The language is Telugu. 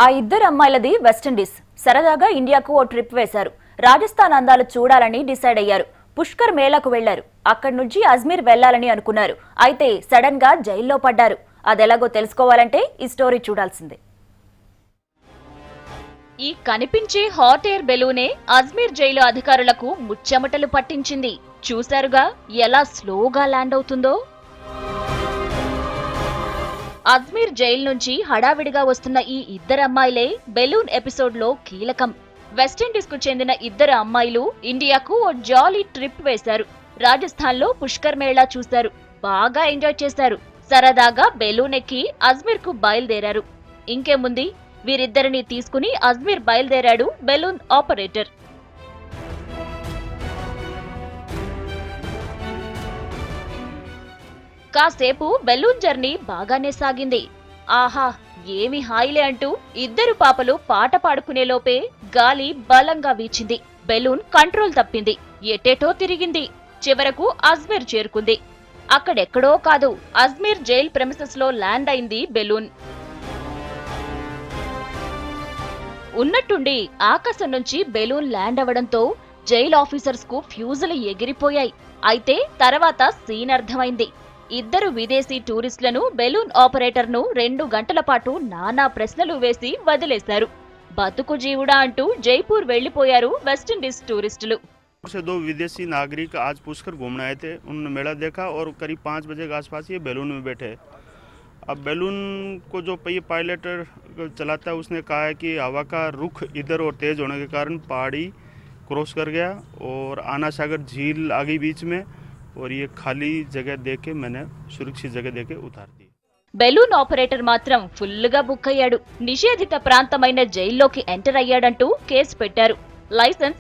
ఆ ఇద్దరు అమ్మాయిలది వెస్టిండీస్. సరదాగా ఇండియాకు ఓ ట్రిప్ వేశారు. రాజస్థాన్ అందాలు చూడాలని డిసైడ్ అయ్యారు. పుష్కర్ మేళాకు వెళ్లారు. అక్కడి నుంచి అజ్మీర్ వెళ్లాలని అనుకున్నారు. అయితే సడన్ గా జైల్లో పడ్డారు. అదెలాగో తెలుసుకోవాలంటే ఈ స్టోరీ చూడాల్సిందే. ఈ కనిపించే హాట్ ఎయిర్ బెలూనే అజ్మీర్ జైలు అధికారులకు ముచ్చెమటలు పట్టించింది. చూశారుగా ఎలా స్లోగా ల్యాండ్ అవుతుందో. అజ్మీర్ జైలు నుంచి హడావిడిగా వస్తున్న ఈ ఇద్దరు అమ్మాయిలే బెలూన్ ఎపిసోడ్ లో కీలకం. వెస్టిండీస్ కు చెందిన ఇద్దరు అమ్మాయిలు ఇండియాకు ఓ జాలీ ట్రిప్ వేశారు. రాజస్థాన్ లో పుష్కర్ మేళా చూశారు. బాగా ఎంజాయ్ చేశారు. సరదాగా బెలూన్ ఎక్కి అజ్మీర్ కు బయలుదేరారు. ఇంకేముంది, వీరిద్దరిని తీసుకుని అజ్మీర్ బయలుదేరాడు బెలూన్ ఆపరేటర్. కాసేపు బెలూన్ జర్నీ బాగానే సాగింది. ఆహా, ఏమి హాయిలే అంటూ ఇద్దరు పాపలు పాట పాడుకునే లోపే గాలి బలంగా వీచింది. బెలూన్ కంట్రోల్ తప్పింది. ఎటేటో తిరిగింది. చివరకు అజ్మీర్ చేరుకుంది. అక్కడెక్కడో కాదు, అజ్మీర్ జైల్ ప్రెమిసెస్ లో ల్యాండ్ అయింది బెలూన్. ఉన్నట్టుండి ఆకాశం నుంచి బెలూన్ ల్యాండ్ అవడంతో జైల్ ఆఫీసర్స్ కు ఫ్యూజులు ఎగిరిపోయాయి. అయితే తర్వాత సీన్ అర్థమైంది. ఇద్దరు విదేశీ టూరిస్టులను బెలూన్ ఆపరేటర్ ను 2 గంటల పాటు నానా ప్రశ్నలు వేసి వదిలేశారు. బతుకు జీవుడా అంటూ జైపూర్ వెళ్లిపోయారు వెస్టిండీస్ టూరిస్టులు. से 2 विदेशी नागरिक आज पुष्कर घूमने आए थे। उन्होंने मेला देखा और करीब 5 बजे के आसपास ये बैलून में बैठे। अब बैलून को जो पायलट चलाता है उसने कहा है कि हवा का रुख इधर और तेज होने के कारण पहाड़ी क्रॉस कर गया और आना सागर झील आ गई बीच में और ये खाली जगह देख के मैंने सुरक्षित जगह देके उतार दी। బెలూన్ ఆపరేటర్ మాత్రం ఫుల్లుగా బుక్ అయ్యాడు. నిషేధిత ప్రాంతమైన జైల్లోకి ఎంటర్ అయ్యాడంటూ కేసు పెట్టారు. లైసెన్స్